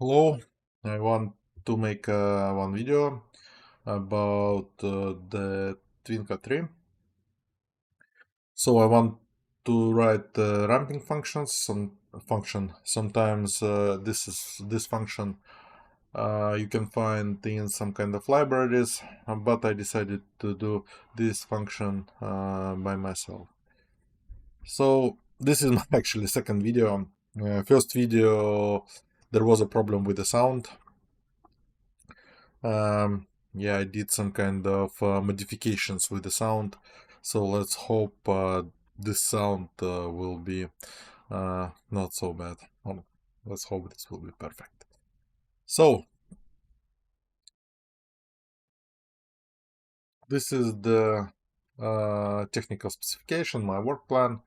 Hello, I want to make one video about the TwinCAT 3. So I want to write ramping functions. Sometimes this function you can find in some kind of libraries, but I decided to do this function by myself. So this is my actually second video. First video there was a problem with the sound. Yeah, I did some kind of modifications with the sound, so let's hope this sound will be not so bad. Let's hope this will be perfect. So this is the technical specification, my work plan.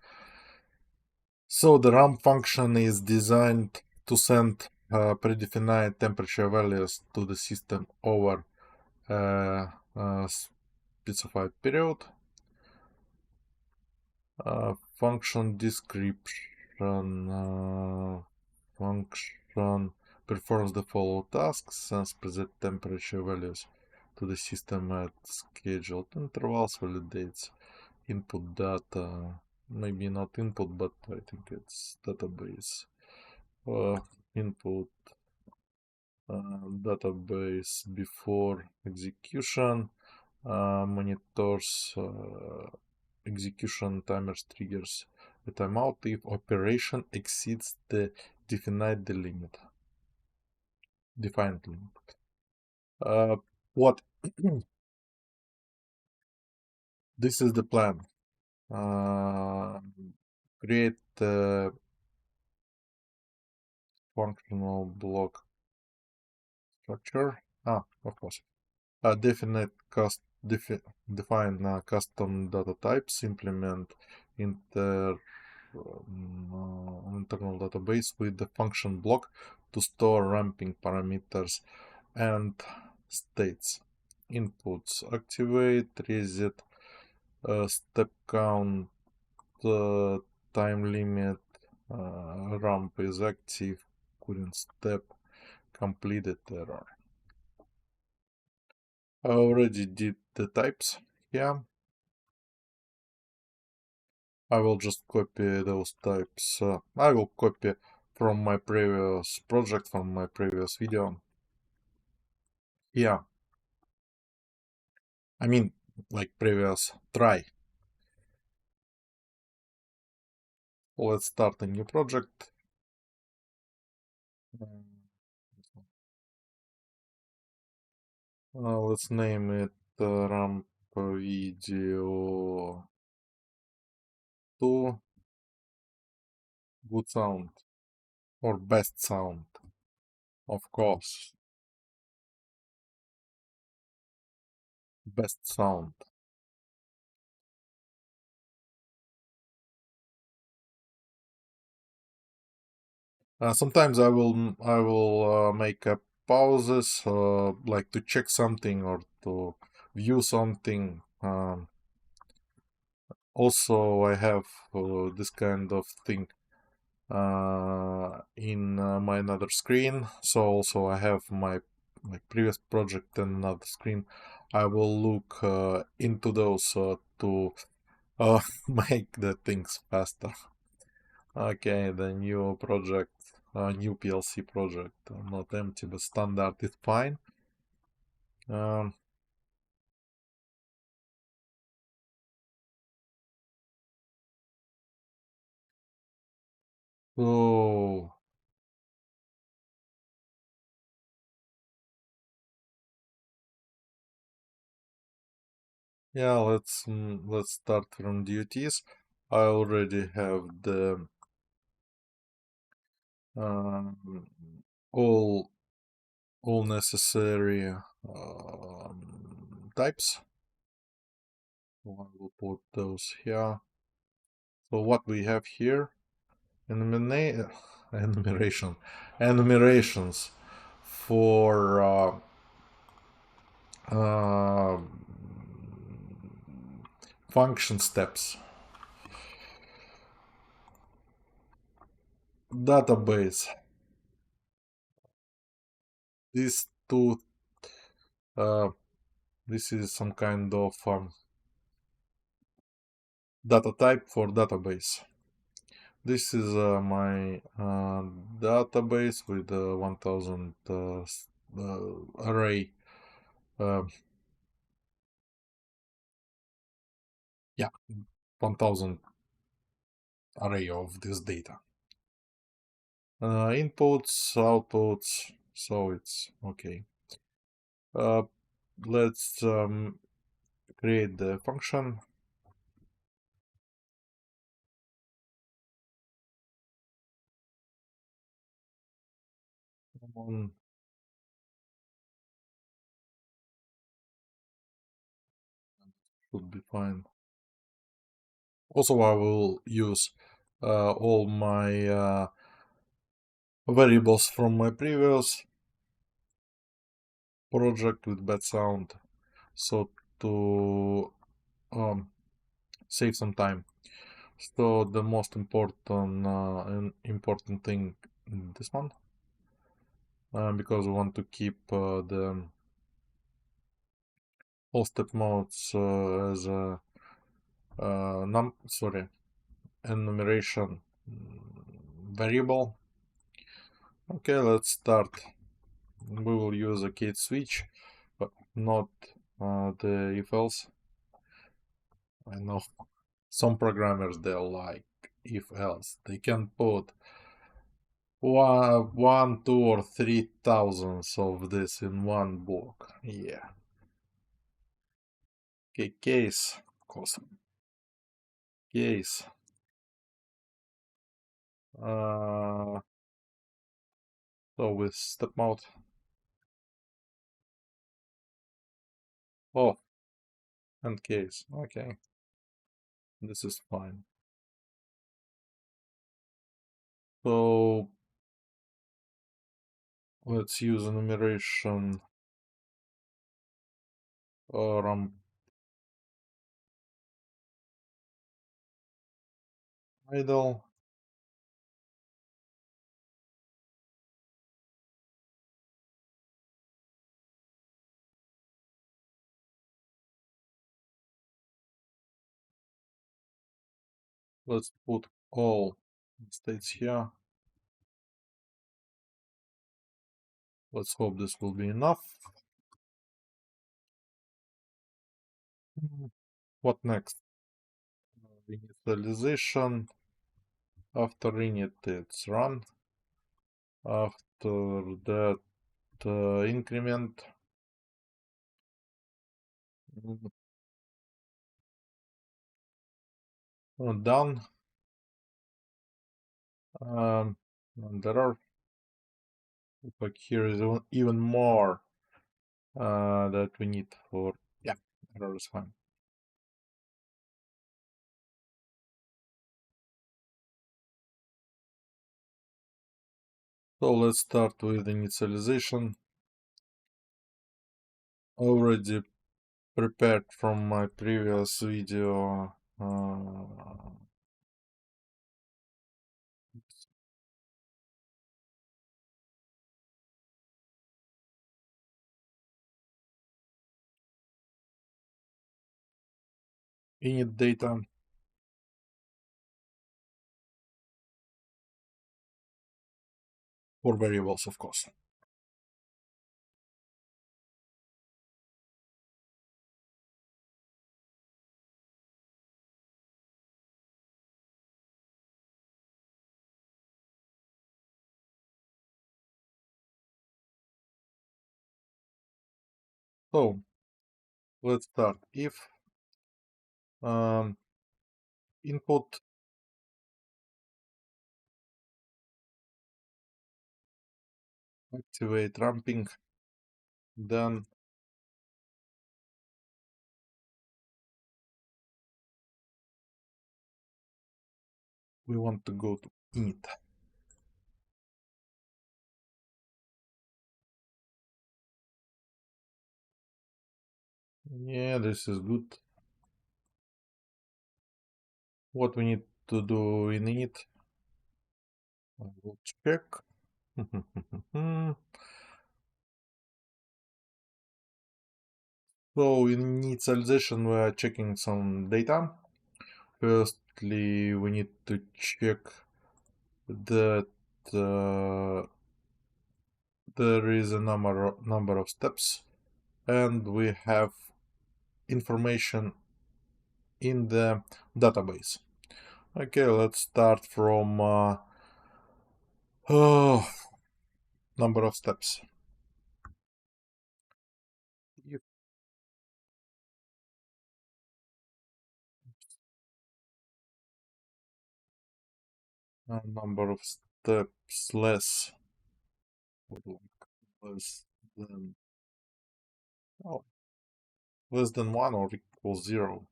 So the ramp function is designed to send predefined temperature values to the system over a specified period. Function description. Function performs the following tasks: sends preset temperature values to the system at scheduled intervals, validates input data, maybe not input, but I think it's database. Input database before execution, monitors execution timers triggers a timeout if operation exceeds the defined limit. What this is the plan. Create the functional block structure. Of course. Define custom data types. Implement internal database with the function block to store ramping parameters and states. Inputs: activate, reset, step count, time limit, ramp is active, current step, completed error. I already did the types here. I will just copy those types. I will copy from my previous project, from my previous video. Yeah. I mean, like previous try. Let's start a new project. Let's name it ramp video 2 good sound or best sound, of course. Best sound. Sometimes I will make pauses, like to check something or to view something. Also, I have this kind of thing in my another screen. So also I have my previous project and another screen. I will look into those to make the things faster. Okay, the new project, new PLC project, not empty but standard is fine. So yeah, let's start from duties. I already have the um, all necessary types. So I will put those here. So what we have here, enumerations for function steps. Database. these two, uh, this is some kind of data type for database. This is my database with 1000 array. Uh, yeah, 1000 array of this data. Inputs, outputs, so it's okay. Let's create the function. One should be fine. Also, I will use all my variables from my previous project with bad sound, so to save some time. So the most important thing in this one, because we want to keep the all step modes as a enumeration variable. Okay, let's start. We will use a keyed switch, but not the if else. I know some programmers they like if else. They can put one, two, or 3,000 of this in one block. Yeah. Okay, case, of course. Case. So with step mode. Oh, and case. Okay, this is fine. So let's use enumeration RAM idle. Let's put all states here. Let's hope this will be enough. What next? Initialization. After init, it's run. After that, increment. Done. And there are, like here is even more that we need for, yeah, error is fine. So let's start with initialization. Already prepared from my previous video init data for variables, of course. So let's start. If input activate ramping, then we want to go to init. Yeah, this is good. What we need to do in init, I will check. So in initialization, we are checking some data. Firstly, we need to check that there is a number of steps, and we have information in the database. Okay, let's start from number of steps. If number of steps less less than oh, less than 1 or equals 0,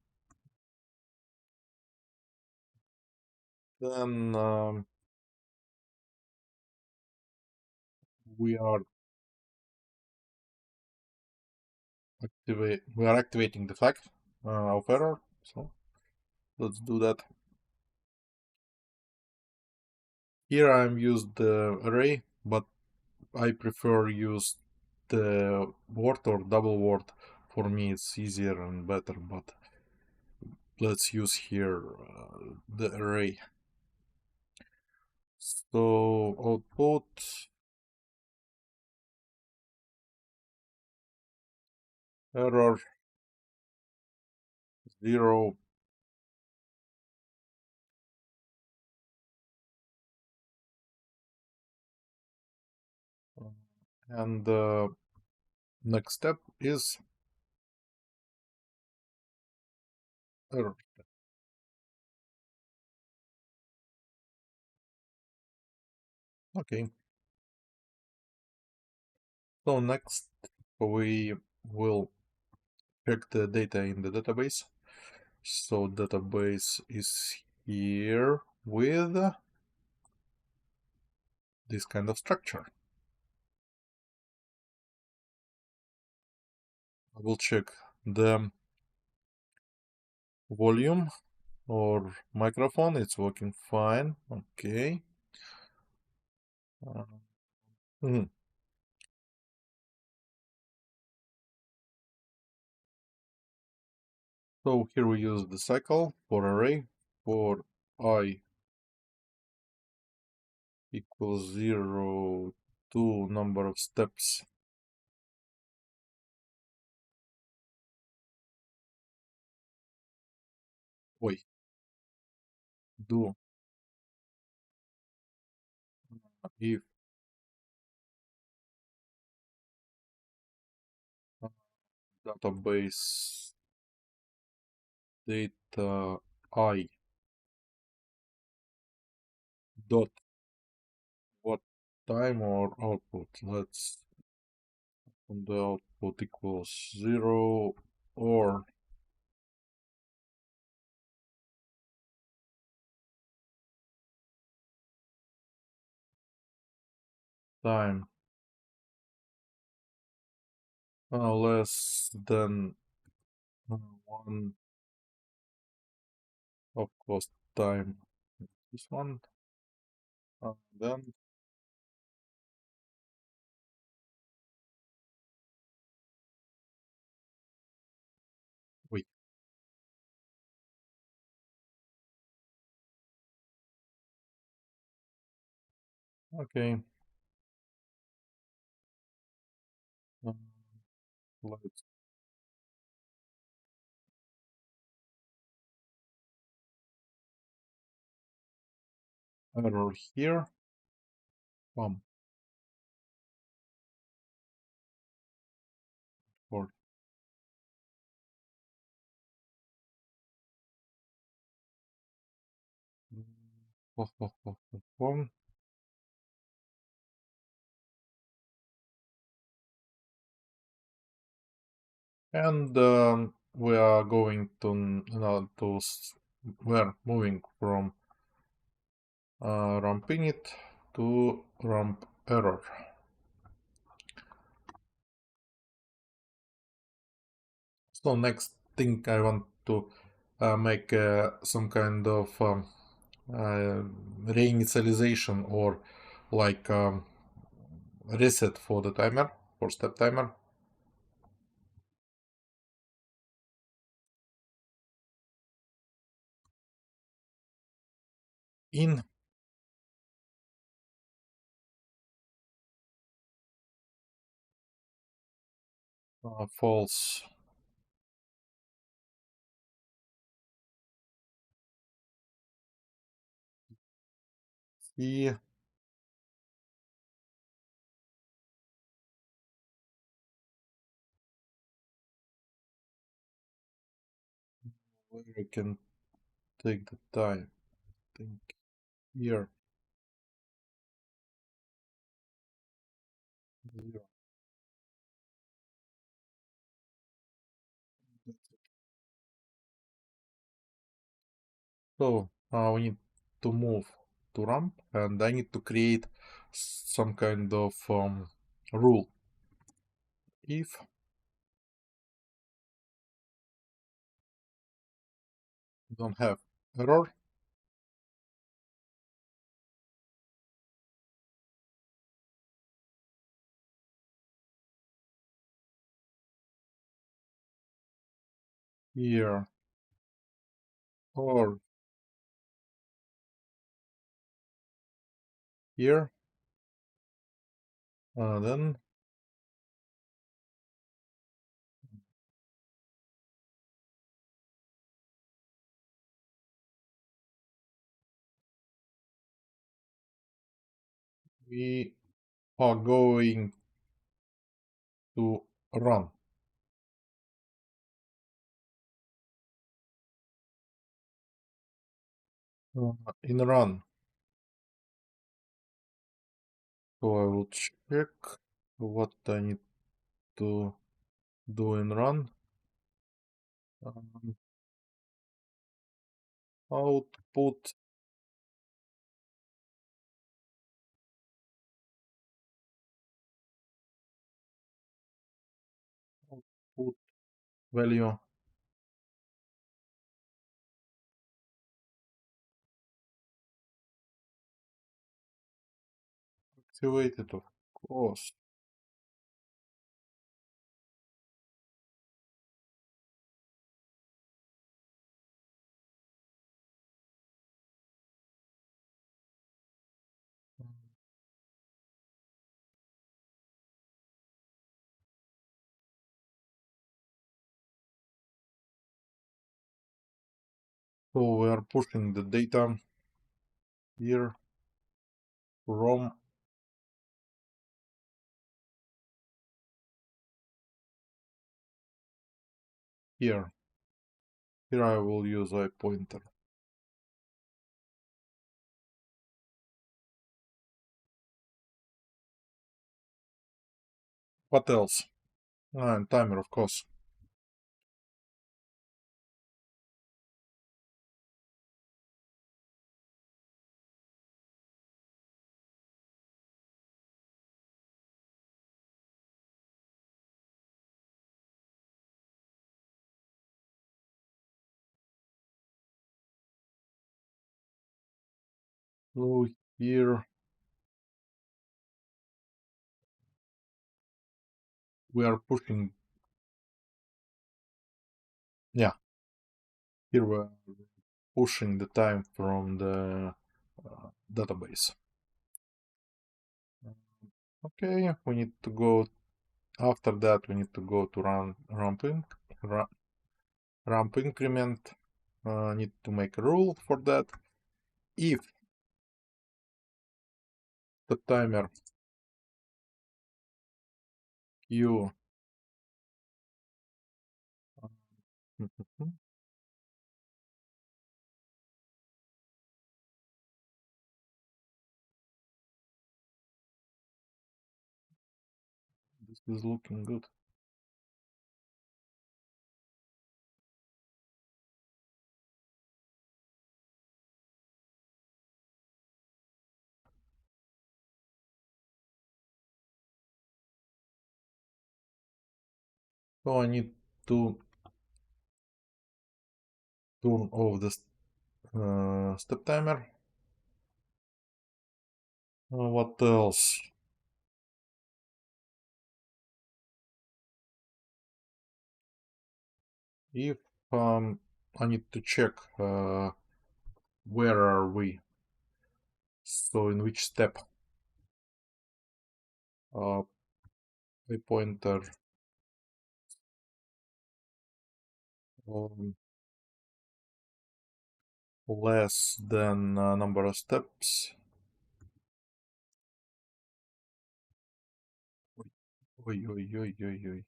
then we are activating the flag of error. So let's do that. Here I'm used the array, but I prefer use the word or double word. For me it's easier and better, but let's use here the array. So output error 0, and next step is error. Okay. So next we will check the data in the database. So database is here with this kind of structure. I will check the volume or microphone. It's working fine. Okay. Mhm. So here we use the cycle for array for I equals 0 to number of steps. Wait, do if database data I dot what time or output. Let's on the output equals 0 or time less than 1 of course time. This one, then wait. Okay. Um, let's error here. For one. And we are going to we're moving from ramp init to ramp error. So next thing I want to make some kind of reinitialization or like reset for the timer, for step timer. in. False. C. Where I can take the time. Think here. 0. So we need to move to ramp, and I need to create some kind of rule. If you don't have error, here, or here, then we are going to run. In run, so I will check what I need to do in run. Um, output output value activated, of course. So we are pushing the data here from here. Here I will use a pointer. What else? And timer, of course. So here we are pushing, yeah, here we are pushing the time from the database. Okay, we need to go, after that we need to go to ramp increment. Need to make a rule for that. If the timer you this is looking good. So I need to turn off the step timer. What else? If I need to check where are we? So in which step? A pointer less than number of steps. Oi, oi, oi, oi, oi.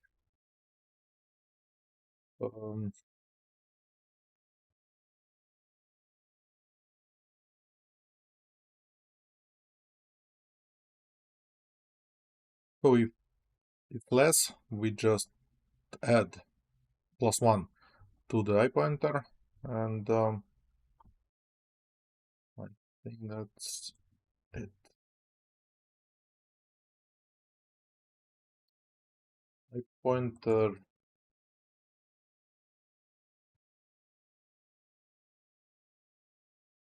Um, so if less, we just add +1 to the I pointer, and I think that's it. I pointer.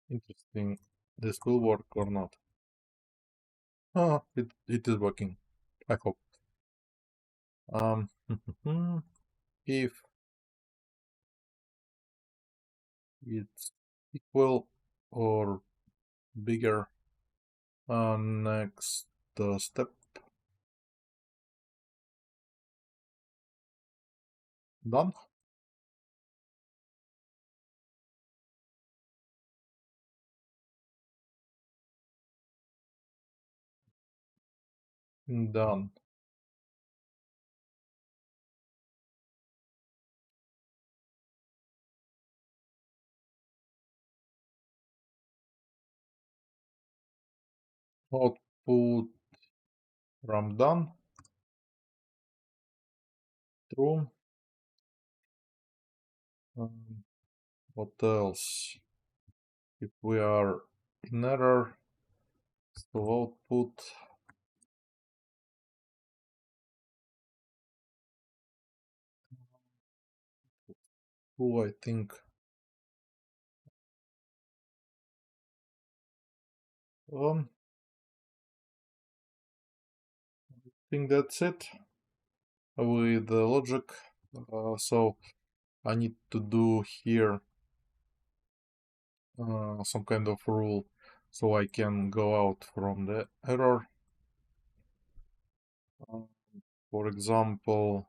Interesting. This will work or not? Ah, it is working. I hope. Um, if it's equal or bigger, next step done. Done. Output from done. True. What else? If we are in error, so output true, I think. I think that's it with the logic. So I need to do here some kind of rule so I can go out from the error. For example,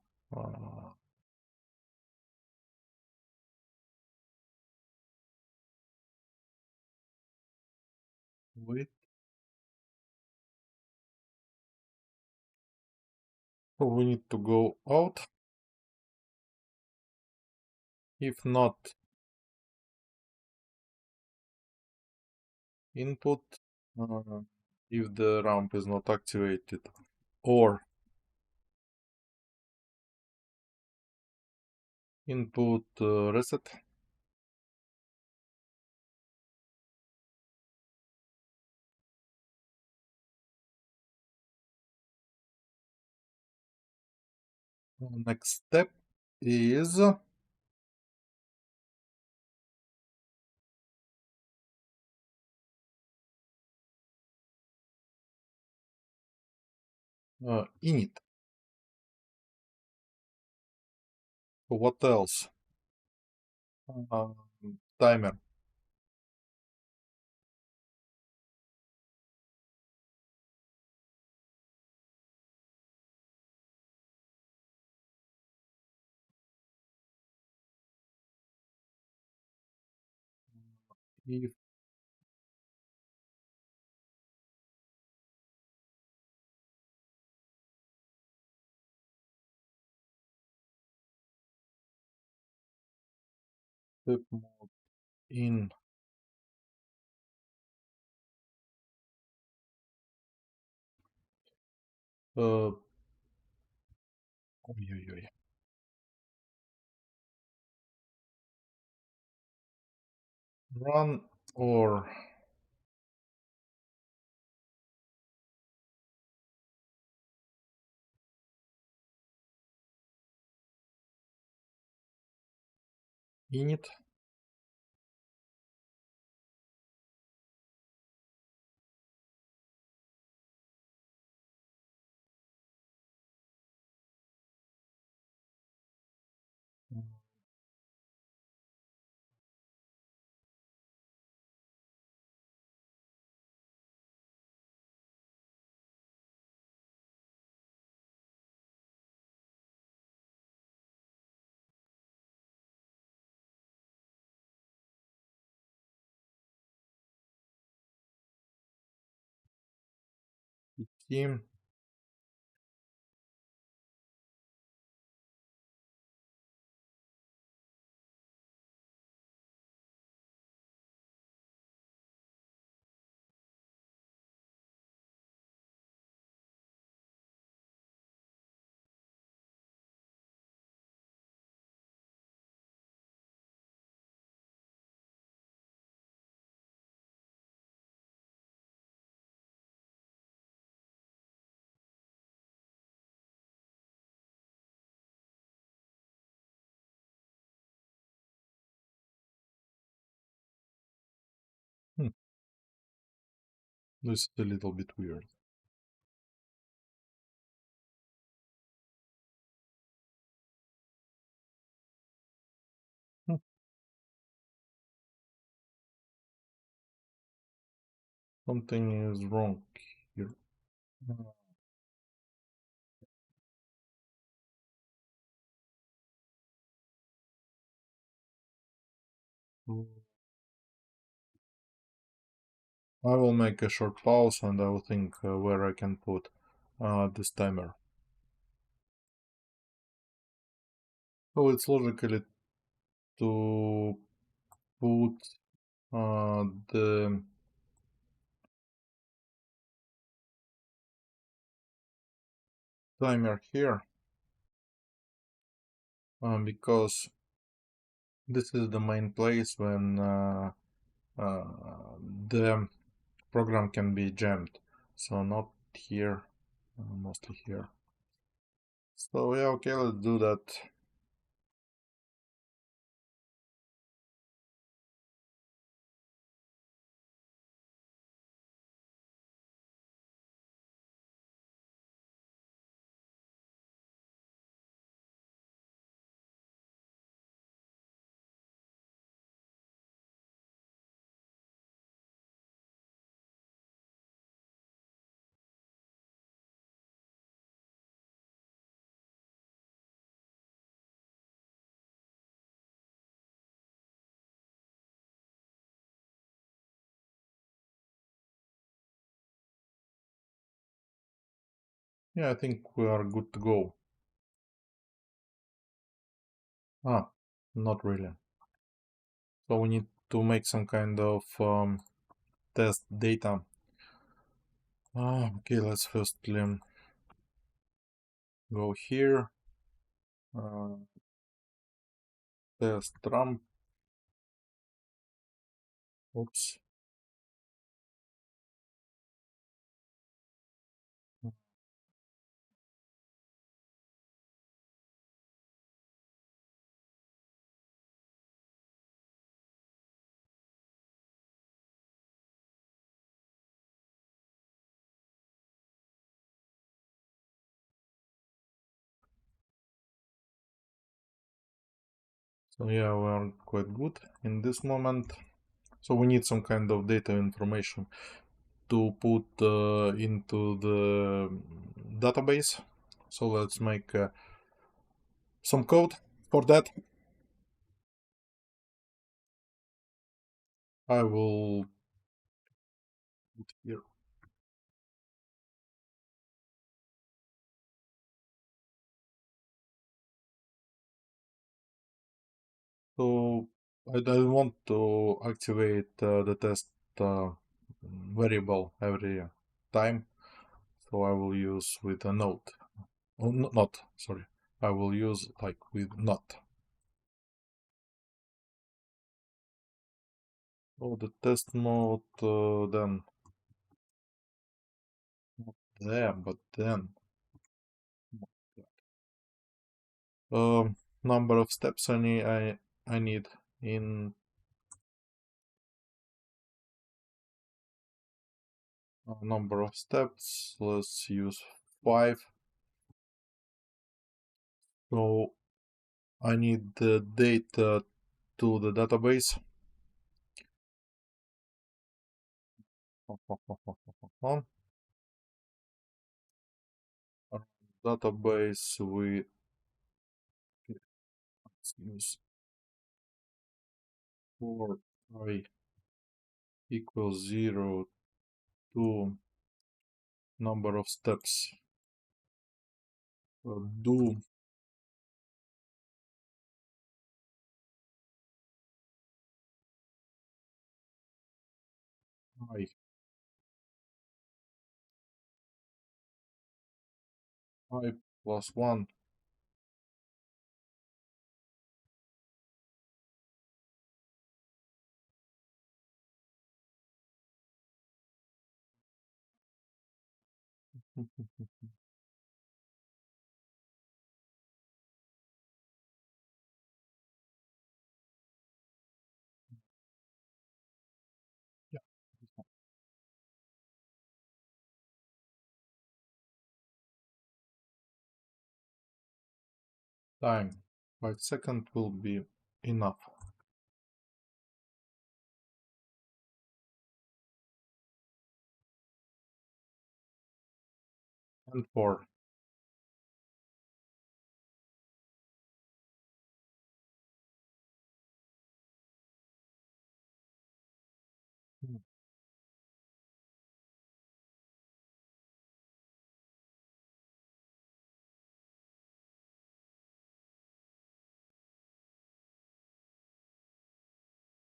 wait, so we need to go out. If not, input. If the ramp is not activated, or input reset. Next step is init. What else? Timer. If step mode in oi, oi, oi. Run or init. Team. Hmm, this is a little bit weird. Hmm, something is wrong here. Uh, I will make a short pause and I will think where I can put this timer. So it's logically to put the timer here because this is the main place when uh, the program can be jammed. So not here, mostly here. So yeah, okay, let's do that. Yeah, I think we are good to go. Ah, not really. So we need to make some kind of test data. Okay, let's firstly go here. Uh, test Trump. Oops. So yeah, we are quite good in this moment. So we need some kind of data information to put into the database. So let's make some code for that. I will put here. So I don't want to activate the test variable every time. So I will use with a note. Oh, not, sorry. I will use like with not. Oh, the test mode then not there, but then number of steps I need in number of steps. Let's use 5. So I need the data to the database. Database we use for I equals 0 to number of steps. Do I 5 plus 1. Yeah, time. 5 seconds will be enough. And 4. Hmm.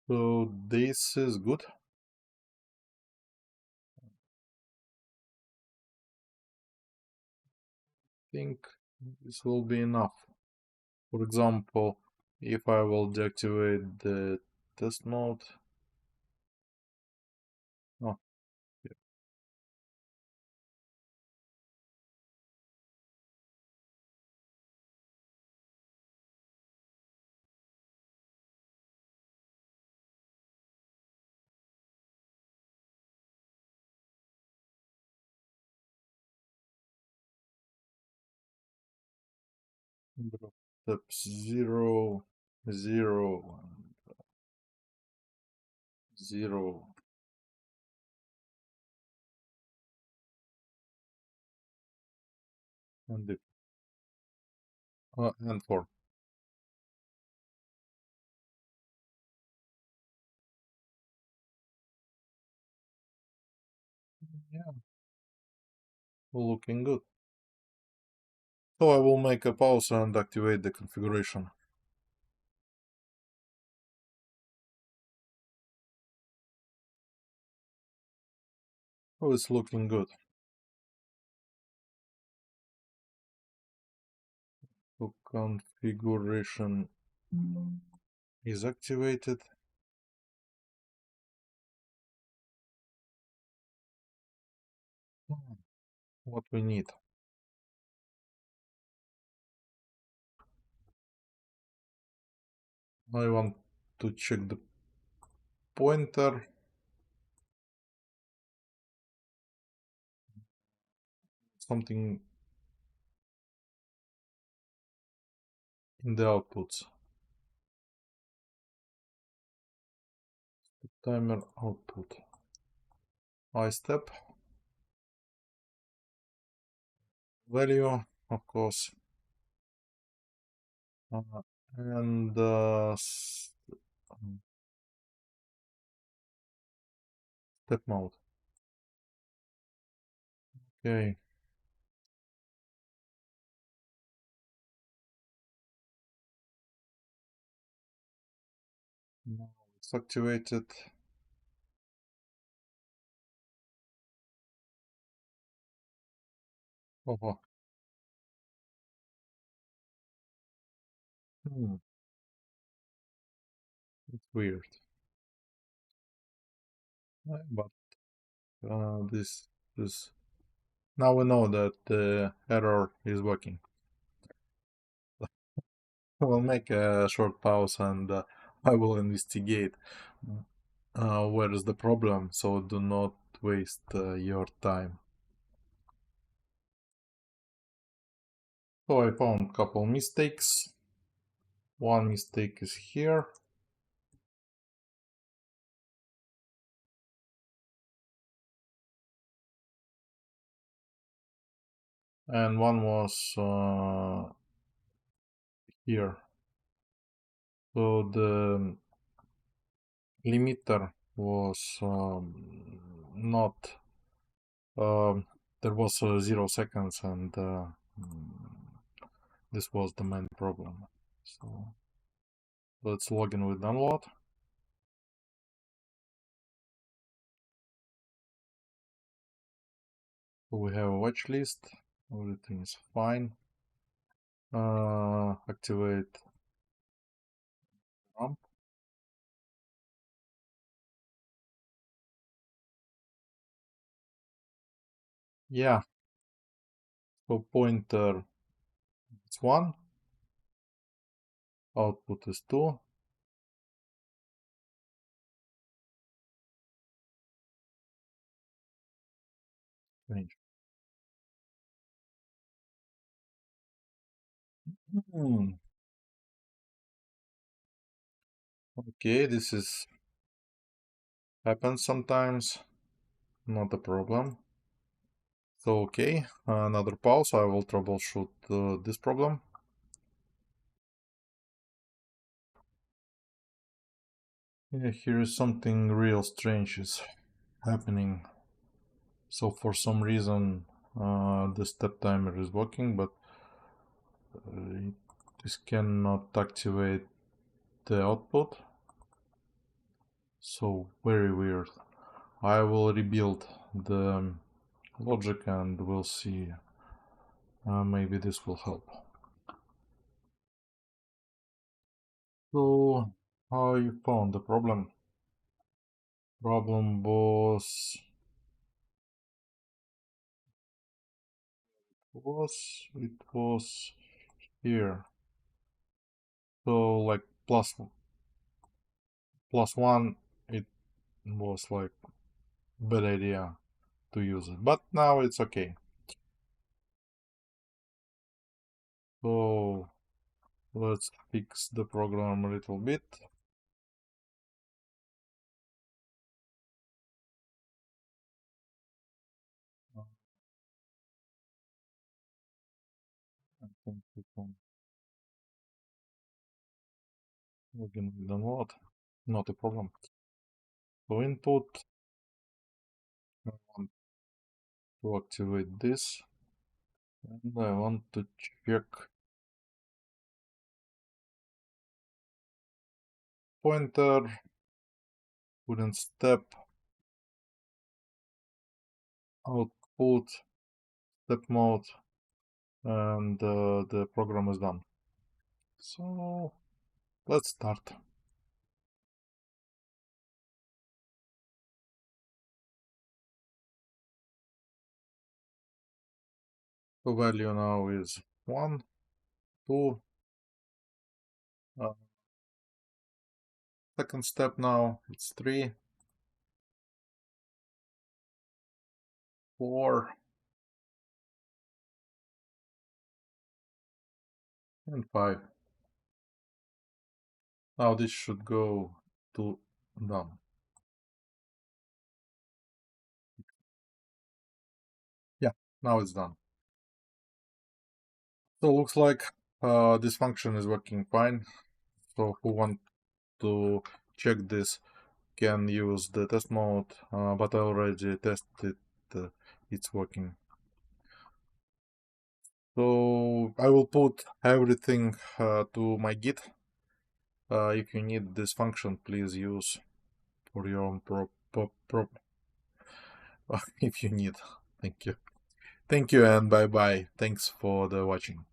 So this is good. I think this will be enough. For example, if I will deactivate the test mode. Oh, yeah. Number of steps 0, 0, 0, and 4. Yeah, looking good. So I will make a pause and activate the configuration. Oh, it's looking good. So configuration is activated. What we need. I want to check the pointer. Something in the outputs. Timer output. I step. Value, of course. And step mode. Okay. Now it's activated. Oh, it's weird. But this now we know that the error is working. We'll make a short pause and I will investigate where is the problem, so do not waste your time. So I found a couple mistakes. One mistake is here. And one was here. So the limiter was not there was 0 seconds, and this was the main problem. So let's log in with download. We have a watch list. Everything is fine. Activate RAM. Yeah. So pointer is 1. Output is 2. Strange. Okay, this is happens sometimes. Not a problem. So okay, another pause. I will troubleshoot this problem. Yeah, here is something real strange is happening. So for some reason the step timer is working, but this cannot activate the output. So very weird. I will rebuild the logic and we'll see. Maybe this will help. So how you found the problem? Problem was it was here. So like plus 1, it was like bad idea to use it, but now it's okay. So let's fix the program a little bit. I think we can log in with download, not a problem. So input, I want to activate this, and I want to check pointer, wouldn't step, output, step mode, and the program is done. So let's start. The value now is 1, 2. Second step now, it's 3, 4, and 5. Now this should go to done. Yeah, now it's done. So looks like this function is working fine. So who want to check this can use the test mode, but I already tested it's working. So I will put everything to my Git. If you need this function, please use for your own if you need. Thank you. Thank you and bye bye. Thanks for the watching.